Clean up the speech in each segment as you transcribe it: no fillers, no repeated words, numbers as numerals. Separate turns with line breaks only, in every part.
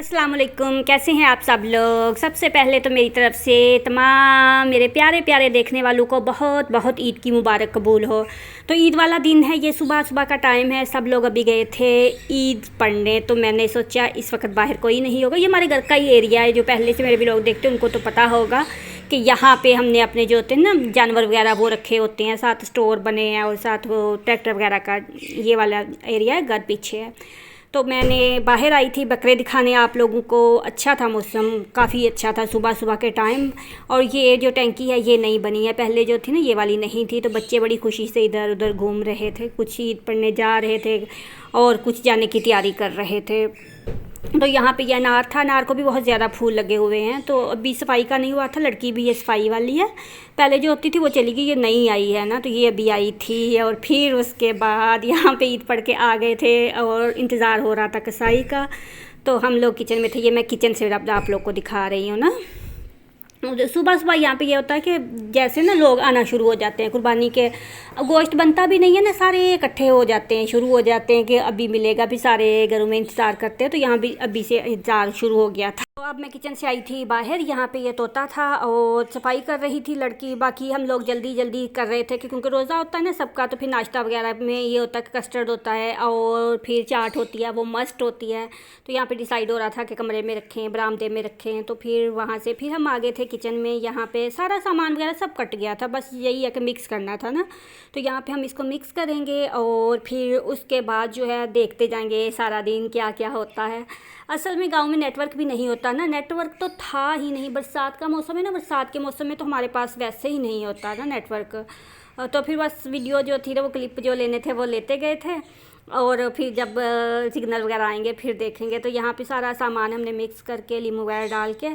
अस्सलाम वालेकुम, कैसे हैं आप सब लोग। सबसे पहले तो मेरी तरफ़ से तमाम मेरे प्यारे प्यारे देखने वालों को बहुत बहुत ईद की मुबारक कबूल हो। तो ईद वाला दिन है, ये सुबह सुबह का टाइम है। सब लोग अभी गए थे ईद पढ़ने, तो मैंने सोचा इस वक्त बाहर कोई नहीं होगा। ये हमारे घर का ही एरिया है, जो पहले से मेरे भी लोग देखते हैं उनको तो पता होगा कि यहाँ पे हमने अपने जो होते हैं ना जानवर वगैरह वो रखे होते हैं, साथ स्टोर बने हैं और साथ वो ट्रैक्टर वगैरह का ये वाला एरिया है, घर पीछे है। तो मैंने बाहर आई थी बकरे दिखाने आप लोगों को। अच्छा था मौसम, काफ़ी अच्छा था सुबह सुबह के टाइम। और ये जो टैंकी है ये नई बनी है, पहले जो थी ना ये वाली नहीं थी। तो बच्चे बड़ी खुशी से इधर उधर घूम रहे थे, कुछ ईद पढ़ने जा रहे थे और कुछ जाने की तैयारी कर रहे थे। तो यहाँ पे ये अनार था, अनार को भी बहुत ज़्यादा फूल लगे हुए हैं। तो अभी सफाई का नहीं हुआ था, लड़की भी ये सफाई वाली है। पहले जो होती थी वो चली गई, ये नई आई है ना, तो ये अभी आई थी। और फिर उसके बाद यहाँ पे ईद पढ़ के आ गए थे और इंतज़ार हो रहा था कसाई का। तो हम लोग किचन में थे, ये मैं किचन से आप लोग को दिखा रही हूँ ना। सुबह सुबह यहाँ पे ये होता है कि जैसे ना लोग आना शुरू हो जाते हैं, कुर्बानी के गोश्त बनता भी नहीं है ना, सारे इकट्ठे हो जाते हैं, शुरू हो जाते हैं कि अभी मिलेगा। भी सारे घरों में इंतज़ार करते हैं, तो यहाँ भी अभी से इंतज़ार शुरू हो गया था। तो अब मैं किचन से आई थी बाहर, यहाँ पे ये तोता था और सफाई कर रही थी लड़की। बाकी हम लोग जल्दी जल्दी कर रहे थे क्योंकि रोज़ा होता है ना सबका। तो फिर नाश्ता वगैरह में ये होता है कि कस्टर्ड होता है और फिर चाट होती है, वो मस्ट होती है। तो यहाँ पे डिसाइड हो रहा था कि कमरे में रखें, बरामदे में रखें। तो फिर वहाँ से फिर हम आ गए थे किचन में। यहाँ पे सारा सामान वगैरह सब कट गया था, बस यही है कि मिक्स करना था ना। तो यहाँ पे हम इसको मिक्स करेंगे और फिर उसके बाद जो है देखते जाएंगे सारा दिन क्या क्या होता है। असल में गांव में नेटवर्क भी नहीं होता ना, नेटवर्क तो था ही नहीं। बरसात का मौसम है ना, बरसात के मौसम में तो हमारे पास वैसे ही नहीं होता ना नेटवर्क। तो फिर बस वीडियो जो थी ना वो क्लिप जो लेने थे वो लेते गए थे। और फिर जब सिग्नल वगैरह आएंगे फिर देखेंगे। तो यहाँ पे सारा सामान हमने मिक्स करके लीमू वगैरह डाल के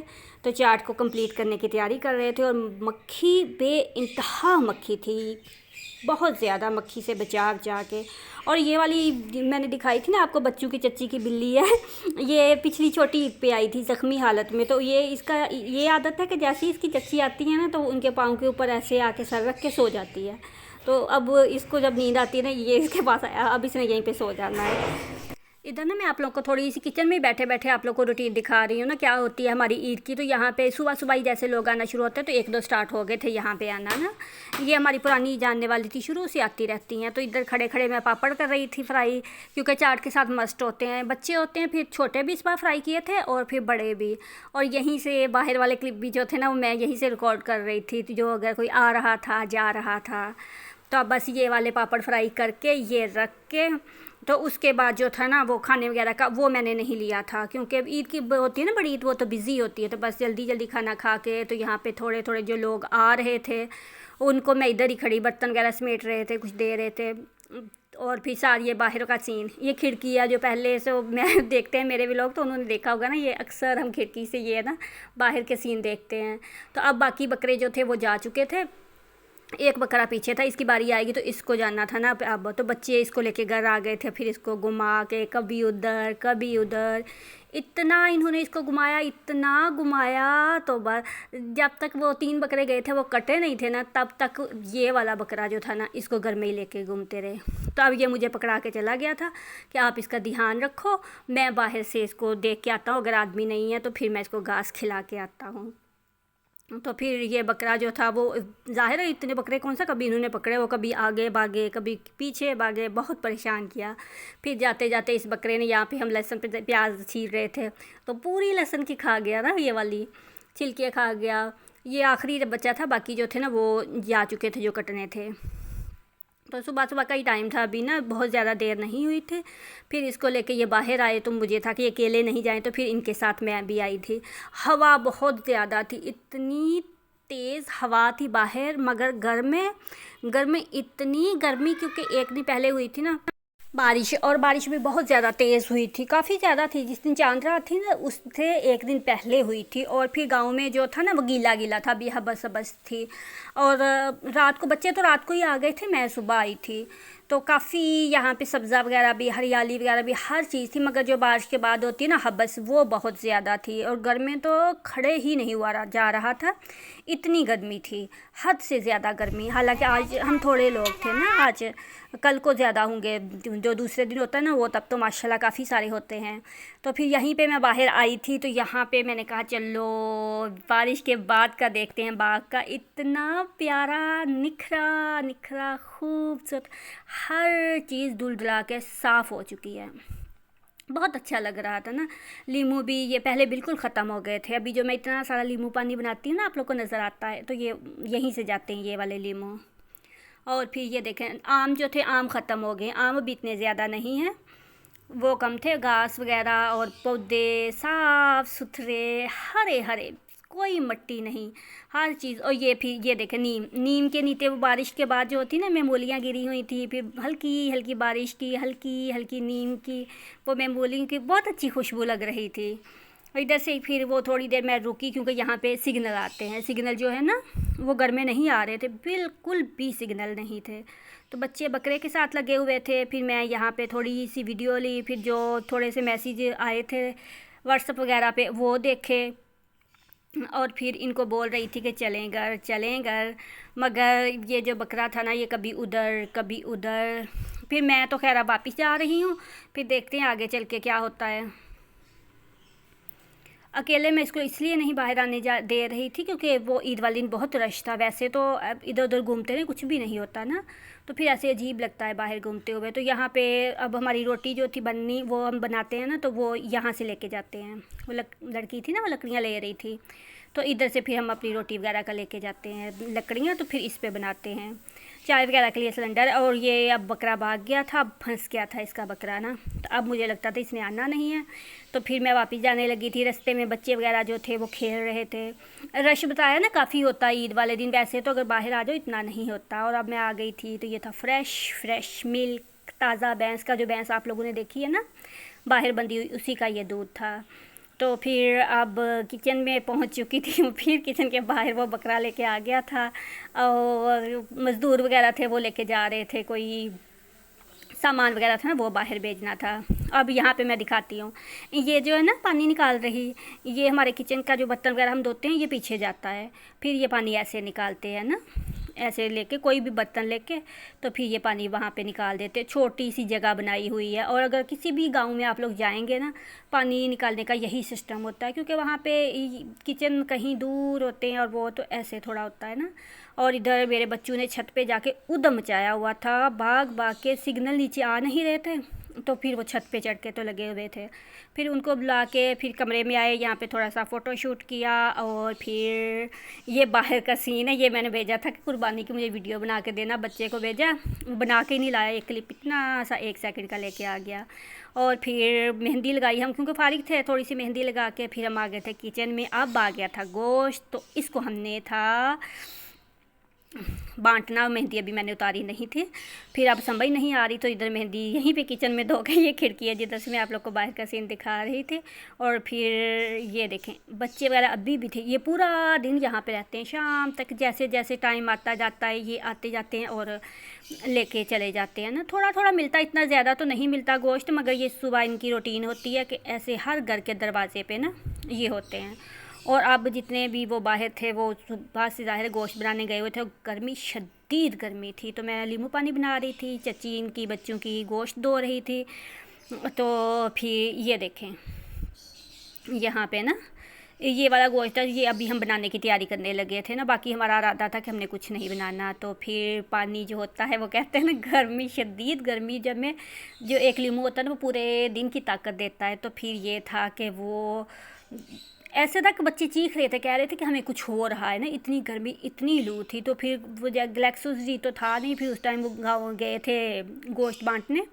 तो चाट को कंप्लीट करने की तैयारी कर रहे थे। और मक्खी बेइंतहा मक्खी थी, बहुत ज़्यादा मक्खी से बचा बचा के। और ये वाली मैंने दिखाई थी ना आपको, बच्चों की चच्ची की बिल्ली है। ये पिछली छोटी ईद पे आई थी ज़ख्मी हालत में। तो ये इसका ये आदत है कि जैसे ही इसकी चच्ची आती है ना तो उनके पाँव के ऊपर ऐसे आके सर रख के सो जाती है। तो अब इसको जब नींद आती है ना ये इसके पास आया, अब इसने यहीं पे सो जाना है। इधर ना मैं आप लोग को थोड़ी सी किचन में ही बैठे बैठे आप लोग को रूटीन दिखा रही हूँ ना क्या होती है हमारी ईद की। तो यहाँ पे सुबह सुबह ही जैसे लोग आना शुरू होते हैं तो एक दो स्टार्ट हो गए थे यहाँ पे आना ना। ये हमारी पुरानी जानने वाली थी, शुरू से आती रहती हैं। तो इधर खड़े खड़े मैं पापड़ कर रही थी फ्राई, क्योंकि चाट के साथ मस्ट होते हैं, बच्चे होते हैं। फिर छोटे भी इस बार फ्राई किए थे और फिर बड़े भी। और यहीं से बाहर वाले क्लिप भी जो थे ना वो मैं यहीं से रिकॉर्ड कर रही थी, तो जो अगर कोई आ रहा था जा रहा था। तो अब बस ये वाले पापड़ फ्राई करके ये रख के तो उसके बाद जो था ना वो खाने वगैरह का वो मैंने नहीं लिया था, क्योंकि ईद की होती है ना बड़ी ईद, वो तो बिज़ी होती है। तो बस जल्दी जल्दी खाना खा के तो यहाँ पे थोड़े थोड़े जो लोग आ रहे थे उनको मैं इधर ही खड़ी बर्तन वगैरह समेट रहे थे, कुछ दे रहे थे। और फिर सारी ये बाहर का सीन, ये खिड़की है जो पहले से मैं देखते हैं मेरे भी लोग, तो उन्होंने देखा होगा ना, ये अक्सर हम खिड़की से ये ना बाहर के सीन देखते हैं। तो अब बाकी बकरे जो थे वो जा चुके थे, एक बकरा पीछे था, इसकी बारी आएगी तो इसको जाना था ना। अब तो बच्चे इसको लेके घर आ गए थे, फिर इसको घुमा के कभी उधर कभी उधर, इतना इन्होंने इसको घुमाया, इतना घुमाया। तो बस जब तक वो 3 बकरे गए थे वो कटे नहीं थे ना, तब तक ये वाला बकरा जो था ना इसको घर में ही लेके घूमते रहे। तो अब ये मुझे पकड़ा के चला गया था कि आप इसका ध्यान रखो, मैं बाहर से इसको देख के आता हूँ, अगर आदमी नहीं है तो फिर मैं इसको घास खिला के आता हूँ। तो फिर ये बकरा जो था वो ज़ाहिर है इतने बकरे कौन सा कभी इन्होंने पकड़े, वो कभी आगे भागे कभी पीछे भागे, बहुत परेशान किया। फिर जाते जाते इस बकरे ने, यहाँ पे हम लहसुन पे प्याज छील रहे थे तो पूरी लहसुन की खा गया ना, ये वाली छिलके खा गया। ये आखिरी बच्चा था, बाकी जो थे ना वो जा चुके थे जो कटने थे। तो सुबह सुबह का ही टाइम था, अभी ना बहुत ज़्यादा देर नहीं हुई थी। फिर इसको लेके ये बाहर आए तो मुझे था कि ये अकेले नहीं जाएं, तो फिर इनके साथ मैं भी आई थी। हवा बहुत ज़्यादा थी, इतनी तेज़ हवा थी बाहर, मगर घर में इतनी गर्मी, क्योंकि एक दिन पहले हुई थी ना बारिश, और बारिश भी बहुत ज़्यादा तेज़ हुई थी, काफ़ी ज़्यादा थी। जिस दिन चांद रात थी ना उससे एक दिन पहले हुई थी। और फिर गांव में जो था ना वो गीला गीला था, अभी हबस हबस थी। और रात को बच्चे तो रात को ही आ गए थे, मैं सुबह आई थी। तो काफ़ी यहाँ पे सब्ज़ा वगैरह भी, हरियाली वगैरह भी, हर चीज़ थी। मगर जो बारिश के बाद होती है ना हब्बस, वो बहुत ज़्यादा थी और घर में तो खड़े ही नहीं हुआ जा रहा था, इतनी गर्मी थी, हद से ज़्यादा गर्मी। हालांकि आज हम थोड़े लोग थे ना, आज कल को ज़्यादा होंगे, जो दूसरे दिन होता है ना वो, तब तो माशाल्लाह काफ़ी सारे होते हैं। तो फिर यहीं पे मैं बाहर आई थी, तो यहाँ पे मैंने कहा चलो बारिश के बाद का देखते हैं बाग का। इतना प्यारा निखरा निखरा खूबसूरत, हर चीज़ धुलधुला के साफ़ हो चुकी है, बहुत अच्छा लग रहा था ना। लीमू भी ये पहले बिल्कुल ख़त्म हो गए थे, अभी जो मैं इतना सारा लीमू पानी बनाती हूँ ना, आप लोग को नज़र आता है, तो ये यहीं से जाते हैं ये वाले लीमू। और फिर ये देखें आम जो थे, आम ख़त्म हो गए, आम भी इतने ज़्यादा नहीं हैं, वो कम थे। घास वगैरह और पौधे साफ़ सुथरे, हरे हरे, कोई मिट्टी नहीं, हर चीज़। और ये फिर ये देखें नीम के नीचे वो बारिश के बाद जो होती ना मेमोलियाँ गिरी हुई थी, फिर हल्की हल्की बारिश की, हल्की हल्की नीम की वो मेमोलियों की बहुत अच्छी खुशबू लग रही थी। इधर से फिर वो थोड़ी देर मैं रुकी, क्योंकि यहाँ पे सिग्नल आते हैं, सिग्नल जो है ना वो घर में नहीं आ रहे थे, बिल्कुल भी सिग्नल नहीं थे। तो बच्चे बकरे के साथ लगे हुए थे। फिर मैं यहाँ पे थोड़ी सी वीडियो ली, फिर जो थोड़े से मैसेज आए थे व्हाट्सएप वगैरह पे वो देखे, और फिर इनको बोल रही थी कि चलें घर चलें घर। मगर ये जो बकरा था ना, ये कभी उधर कभी उधर। फिर मैं तो खैर अब वापस जा रही हूँ, फिर देखते हैं आगे चल के क्या होता है। अकेले मैं इसको इसलिए नहीं बाहर आने दे रही थी, क्योंकि वो ईद वाले दिन बहुत रश था। वैसे तो अब इधर उधर घूमते रहे कुछ भी नहीं होता ना, तो फिर ऐसे अजीब लगता है बाहर घूमते हुए। तो यहाँ पे अब हमारी रोटी जो थी बननी, वो हम बनाते हैं ना, तो वो यहाँ से लेके जाते हैं। वो लड़की थी ना, वो लकड़ियाँ ले रही थी, तो इधर से फिर हम अपनी रोटी वगैरह का लेके जाते हैं लकड़ियाँ, तो फिर इस पे बनाते हैं चाय वगैरह के लिए सिलेंडर। और ये अब बकरा भाग गया था, अब फंस गया था इसका बकरा ना, तो अब मुझे लगता था इसने आना नहीं है, तो फिर मैं वापस जाने लगी थी। रास्ते में बच्चे वगैरह जो थे वो खेल रहे थे। रश बताया ना काफ़ी होता है ईद वाले दिन, वैसे तो अगर बाहर आ जाओ इतना नहीं होता। और अब मैं आ गई थी, तो ये था फ्रेश मिल्क, ताज़ा भैंस का, जो भैंस आप लोगों ने देखी है ना बाहर बंधी हुई, उसी का ये दूध था। तो फिर अब किचन में पहुंच चुकी थी, फिर किचन के बाहर वो बकरा लेके आ गया था, और मज़दूर वगैरह थे वो लेके जा रहे थे, कोई सामान वगैरह था ना वो बाहर भेजना था। अब यहाँ पे मैं दिखाती हूँ, ये जो है ना पानी निकाल रही, ये हमारे किचन का जो बर्तन वगैरह हम धोते हैं ये पीछे जाता है, फिर ये पानी ऐसे निकालते हैं ना, ऐसे लेके कोई भी बर्तन लेके, तो फिर ये पानी वहाँ पे निकाल देते। छोटी सी जगह बनाई हुई है, और अगर किसी भी गांव में आप लोग जाएंगे ना, पानी निकालने का यही सिस्टम होता है, क्योंकि वहाँ पे किचन कहीं दूर होते हैं, और वो तो ऐसे थोड़ा होता है ना। और इधर मेरे बच्चों ने छत पे जाके उद्दम मचाया हुआ था, भाग भाग के, सिग्नल नीचे आ नहीं रहे थे, तो फिर वो छत पे चढ़ के तो लगे हुए थे। फिर उनको बुला के फिर कमरे में आए, यहाँ पे थोड़ा सा फ़ोटो शूट किया। और फिर ये बाहर का सीन है, ये मैंने भेजा था कि कुर्बानी की मुझे वीडियो बना के देना, बच्चे को भेजा, बना के नहीं लाया, एक क्लिप इतना सा 1 सेकंड का लेके आ गया। और फिर मेहंदी लगाई हम, क्योंकि फारिग थे, थोड़ी सी मेहंदी लगा के फिर हम आ गए थे किचन में। अब आ गया था गोश्त, तो इसको हमने था बांटना। मेहंदी अभी मैंने उतारी नहीं थी, फिर अब समझ नहीं आ रही, तो इधर मेहंदी यहीं पे किचन में धो गई। ये खिड़की है जिधर से मैं आप लोग को बाहर का सीन दिखा रही थी। और फिर ये देखें बच्चे वगैरह अभी भी थे, ये पूरा दिन यहाँ पे रहते हैं, शाम तक जैसे जैसे टाइम आता जाता है ये आते जाते हैं और लेके चले जाते हैं ना। थोड़ा थोड़ा मिलता है, इतना ज़्यादा तो नहीं मिलता गोश्त, मगर ये सुबह इनकी रूटीन होती है कि ऐसे हर घर के दरवाजे पे ना ये होते हैं। और अब जितने भी वो बाहर थे वो सुबह से ज़ाहिर गोश्त बनाने गए हुए थे, गर्मी शदीद गर्मी थी, तो मैं नींबू पानी बना रही थी, चची इनकी बच्चों की गोश्त धो रही थी। तो फिर ये देखें यहाँ पे ना ये वाला गोश्त है, ये अभी हम बनाने की तैयारी करने लगे थे ना, बाकी हमारा इरादा था कि हमने कुछ नहीं बनाना। तो फिर पानी जो होता है वो कहते हैं ना, गर्मी शदीद गर्मी जब में जो एक नींबू होता है ना वो पूरे दिन की ताकत देता है। तो फिर ये था कि वो ऐसे तक बच्चे चीख रहे थे, कह रहे थे कि हमें कुछ हो रहा है ना, इतनी गर्मी इतनी लू थी। तो फिर वो ग्लैक्सोस जी तो था नहीं, फिर उस टाइम वो गाँव गए थे गोश्त बांटने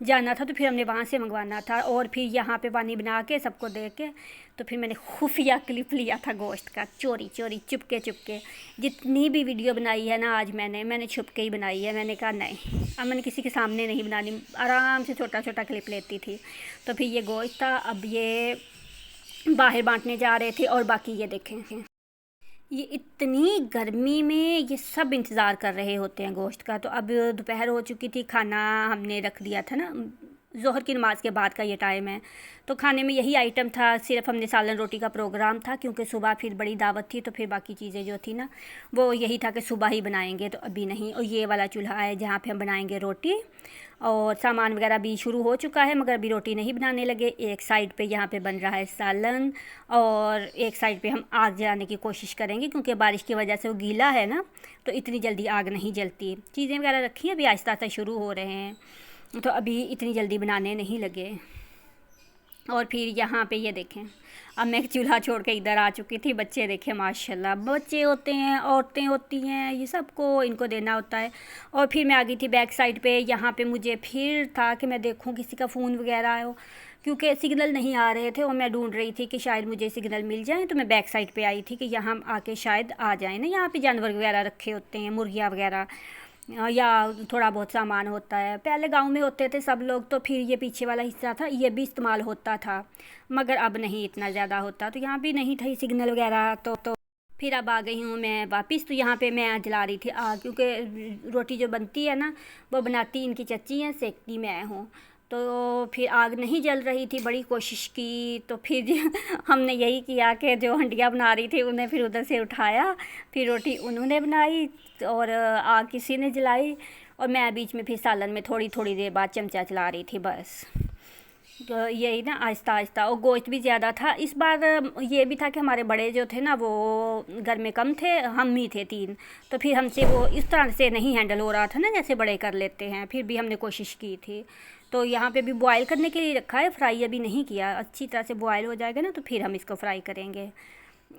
जाना था, तो फिर हमने वहाँ से मंगवाना था। और फिर यहाँ पे पानी बना के सबको दे के, तो फिर मैंने खुफिया क्लिप लिया था गोश्त का, चोरी चोरी चुपके चुपके। जितनी भी वीडियो बनाई है ना आज मैंने छुप के ही बनाई है। मैंने कहा नहीं, अब मैंने किसी के सामने नहीं बनानी, आराम से छोटा छोटा क्लिप लेती थी। तो फिर ये गोश्त था, अब ये बाहर बांटने जा रहे थे। और बाकी ये देखें ये इतनी गर्मी में ये सब इंतज़ार कर रहे होते हैं गोश्त का। तो अब दोपहर हो चुकी थी, खाना हमने रख दिया था ना, ज़ोहर की नमाज़ के बाद का ये टाइम है। तो खाने में यही आइटम था, सिर्फ हमने सालन रोटी का प्रोग्राम था क्योंकि सुबह फिर बड़ी दावत थी, तो फिर बाकी चीज़ें जो थी ना वो यही था कि सुबह ही बनाएंगे, तो अभी नहीं। और ये वाला चूल्हा है जहाँ पे हम बनाएंगे रोटी, और सामान वगैरह भी शुरू हो चुका है मगर अभी रोटी नहीं बनाने लगे। एक साइड पे यहाँ पे बन रहा है सालन, और एक साइड पे हम आग जलाने की कोशिश करेंगे क्योंकि बारिश की वजह से वो गीला है ना, तो इतनी जल्दी आग नहीं जलती। चीज़ें वगैरह रखी हैं, अभी आहिस्ता आहिस्ता शुरू हो रहे हैं, तो अभी इतनी जल्दी बनाने नहीं लगे। और फिर यहाँ पे ये देखें, अब मैं चूल्हा छोड़ के इधर आ चुकी थी। बच्चे देखें माशाल्लाह, बच्चे होते हैं, औरतें होती हैं, ये सबको इनको देना होता है। और फिर मैं आ गई थी बैक साइड पे। यहाँ पे मुझे फिर था कि मैं देखूँ किसी का फ़ोन वगैरह हो, क्योंकि सिग्नल नहीं आ रहे थे और मैं ढूंढ रही थी कि शायद मुझे सिग्नल मिल जाए। तो मैं बैक साइड पे आई थी कि यहाँ आके शायद आ जाए ना। यहाँ पे जानवर वगैरह रखे होते हैं, मुर्गियाँ वगैरह, या थोड़ा बहुत सामान होता है। पहले गांव में होते थे सब लोग, तो फिर ये पीछे वाला हिस्सा था ये भी इस्तेमाल होता था, मगर अब नहीं इतना ज़्यादा होता। तो यहाँ भी नहीं था सिग्नल वगैरह, तो फिर अब आ गई हूँ मैं वापस। तो यहाँ पे मैं जला रही थी आग, क्योंकि रोटी जो बनती है ना वो बनाती इनकी चच्ची हैं, सेकती मैं हूँ। तो फिर आग नहीं जल रही थी, बड़ी कोशिश की, तो फिर हमने यही किया कि जो हंडिया बना रही थी उन्हें फिर उधर से उठाया, फिर रोटी उन्होंने बनाई और आग किसी ने जलाई, और मैं बीच में फिर सालन में थोड़ी थोड़ी देर बाद चमचा चला रही थी बस। तो यही ना आहिस्ता आहिस्ता। और गोश्त भी ज़्यादा था इस बार। ये भी था कि हमारे बड़े जो थे ना वो घर में कम थे, हम ही थे 3, तो फिर हमसे वो इस तरह से नहीं हैंडल हो रहा था ना जैसे बड़े कर लेते हैं। फिर भी हमने कोशिश की थी। तो यहाँ पे भी बॉयल करने के लिए रखा है, फ्राई अभी नहीं किया। अच्छी तरह से बॉयल हो जाएगा ना तो फिर हम इसको फ्राई करेंगे।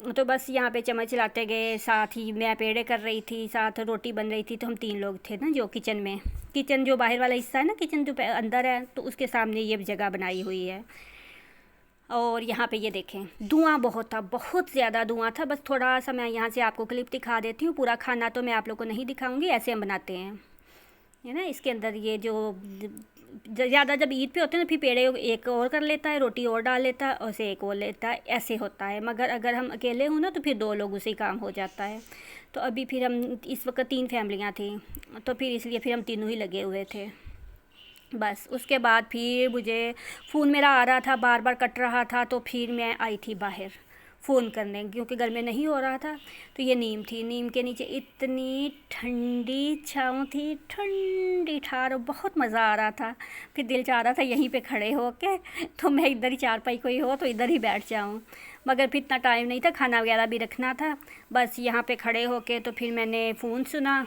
तो बस यहाँ पे चम्मच चलाते गए, साथ ही मैं पेड़े कर रही थी, साथ रोटी बन रही थी। तो हम 3 लोग थे ना जो किचन में, किचन जो बाहर वाला हिस्सा है ना, किचन जो अंदर है, तो उसके सामने ये जगह बनाई हुई है। और यहाँ पे ये देखें, धुआं बहुत था, बहुत ज़्यादा धुआं था। बस थोड़ा सा मैं यहाँ से आपको क्लिप दिखा देती हूँ, पूरा खाना तो मैं आप लोग को नहीं दिखाऊंगी। ऐसे हम बनाते हैं, है ना। इसके अंदर ये जो ज़्यादा जब ईद पे होते हैं ना, फिर पेड़े एक और कर लेता है, रोटी और डाल लेता है, और से एक और लेता है, ऐसे होता है। मगर अगर हम अकेले हों ना तो फिर 2 लोगों से ही काम हो जाता है। तो अभी फिर हम इस वक्त 3 फैमिलियाँ थी, तो फिर इसलिए फिर हम तीनों ही लगे हुए थे बस। उसके बाद फिर मुझे फ़ोन मेरा आ रहा था, बार बार कट रहा था, तो फिर मैं आई थी बाहर फ़ोन करने, क्योंकि घर में नहीं हो रहा था। तो ये नीम थी, नीम के नीचे इतनी ठंडी छाँव थी, ठंडी ठार, बहुत मज़ा आ रहा था। फिर दिल चाह रहा था यहीं पे खड़े हो के तो मैं इधर ही चारपाई कोई हो तो इधर ही बैठ जाऊँ, मगर फिर इतना टाइम नहीं था, खाना वगैरह भी रखना था। बस यहाँ पे खड़े होके तो फिर मैंने फ़ोन सुना,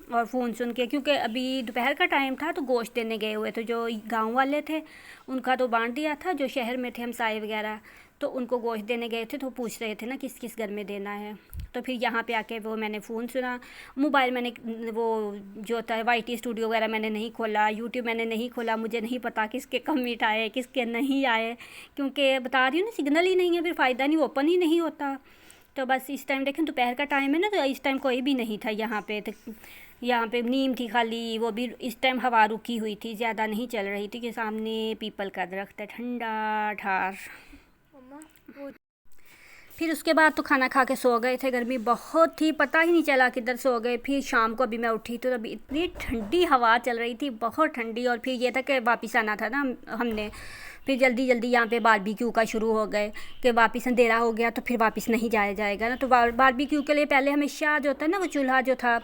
और फ़ोन सुन के, क्योंकि अभी दोपहर का टाइम था, तो गोश्त देने गए हुए थे जो गांव वाले थे, उनका तो बांट दिया था। जो शहर में थे हमसाए वगैरह, तो उनको गोश्त देने गए थे, तो पूछ रहे थे ना किस किस घर में देना है। तो फिर यहाँ पे आके वो मैंने फ़ोन सुना। मोबाइल मैंने वो जो होता है YT स्टूडियो वगैरह मैंने नहीं खोला, यूट्यूब मैंने नहीं खोला। मुझे नहीं पता किसके कमेंट आए किसके नहीं आए, क्योंकि बता रही हूँ ना सिग्नल ही नहीं है, फिर फ़ायदा नहीं, ओपन ही नहीं होता। तो बस इस टाइम देखें दोपहर का टाइम है ना, तो इस टाइम कोई भी नहीं था यहाँ पे। तो यहाँ पे नीम थी खाली, वो भी इस टाइम हवा रुकी हुई थी, ज़्यादा नहीं चल रही थी, कि सामने पीपल का दरख्त है, ठंडा ठार। फिर उसके बाद तो खाना खा के सो गए थे। गर्मी बहुत थी, पता ही नहीं चला किधर सो गए। फिर शाम को अभी मैं उठी तो अभी इतनी ठंडी हवा चल रही थी, बहुत ठंडी। और फिर ये था कि वापस आना था ना हमने, फिर जल्दी जल्दी यहाँ पे बारबेक्यू का शुरू हो गए कि वापस अंधेरा हो गया तो फिर वापस नहीं जाया जाएगा ना। तो बारबेक्यू के लिए पहले हमेशा जो होता है ना वो चूल्हा जो था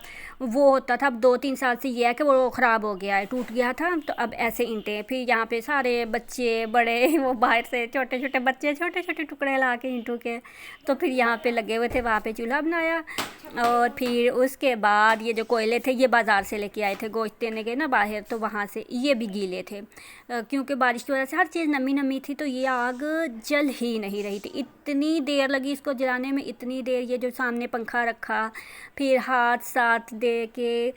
वो होता था। अब 2-3 साल से ये है कि वो ख़राब हो गया है, टूट गया था, तो अब ऐसे ईंटें। फिर यहाँ पे सारे बच्चे बड़े वो बाहर से छोटे छोटे बच्चे छोटे छोटे टुकड़े ला के ईंटों के, तो फिर यहाँ पे लगे हुए थे, वहाँ पे चूल्हा बनाया। और फिर उसके बाद ये जो कोयले थे ये बाज़ार से लेके आए थे, गोश्त देने गए ना बाहर, तो वहाँ से। ये भी गीले थे क्योंकि बारिश की वजह से हर चीज़ नमी नमी थी, तो ये आग जल ही नहीं रही थी। इतनी देर लगी इसको जलाने में, इतनी देर। ये जो सामने पंखा रखा, फिर हाथ साथ दे के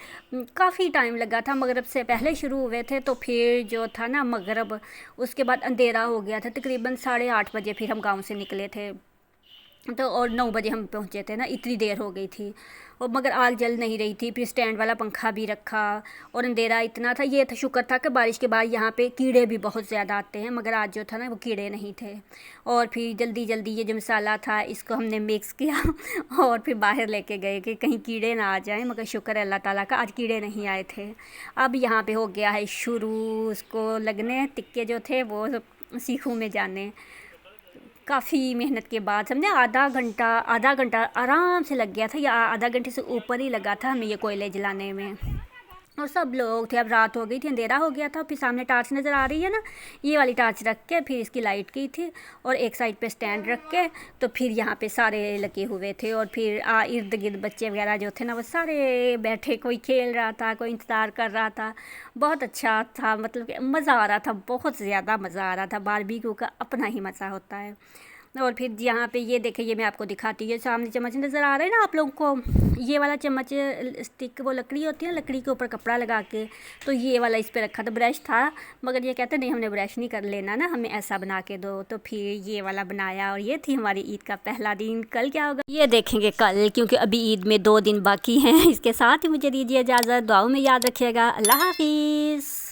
काफ़ी टाइम लगा था। मगरब से पहले शुरू हुए थे, तो फिर जो था ना मगरब, उसके बाद अंधेरा हो गया था। तकरीबन 8:30 बजे फिर हम गाँव से निकले थे। तो और 9 बजे हम पहुँचे थे ना, इतनी देर हो गई थी और मगर आग जल नहीं रही थी। फिर स्टैंड वाला पंखा भी रखा और अंधेरा इतना था। ये था शुक्र था कि बारिश के बाद यहाँ पे कीड़े भी बहुत ज़्यादा आते हैं, मगर आज जो था ना वो कीड़े नहीं थे। और फिर जल्दी जल्दी ये जो मसाला था इसको हमने मिक्स किया और फिर बाहर लेके गए कि कहीं कीड़े ना आ जाएं, मगर शुक्र है अल्लाह ताला का आज कीड़े नहीं आए थे। अब यहाँ पे हो गया है शुरू उसको लगने, टिक्के जो थे वो सीखों में जाने। काफ़ी मेहनत के बाद समझे आधा घंटा आराम से लग गया था, या आधा घंटे से ऊपर ही लगा था हमें ये कोयले जलाने में। और सब लोग थे, अब रात हो गई थी, अंधेरा हो गया था। फिर सामने टार्च नज़र आ रही है ना, ये वाली टार्च रख के फिर इसकी लाइट की थी और एक साइड पे स्टैंड रख के तो फिर यहाँ पे सारे लगे हुए थे। और फिर इर्द गिर्द बच्चे वगैरह जो थे ना वो सारे बैठे, कोई खेल रहा था, कोई इंतज़ार कर रहा था। बहुत अच्छा था, मतलब कि मज़ा आ रहा था, बहुत ज़्यादा मज़ा आ रहा था। बारबेक्यू का अपना ही मज़ा होता है। और फिर यहाँ पे ये देखे, ये मैं आपको दिखाती हूँ, ये सामने चम्मच नज़र आ रहा है ना आप लोगों को, ये वाला चम्मच स्टिक वो लकड़ी होती है ना, लकड़ी के ऊपर कपड़ा लगा के, तो ये वाला इस पे रखा था। ब्रश था मगर ये कहते नहीं हमने ब्रश नहीं कर लेना ना, हमें ऐसा बना के दो, तो फिर ये वाला बनाया। और ये थी हमारी ईद का पहला दिन। कल क्या होगा ये देखेंगे कल, क्योंकि अभी ईद में 2 दिन बाकी हैं। इसके साथ ही मुझे दीजिए इजाज़त, दुआओं में याद रखिएगा। अल्लाह हाफिज़।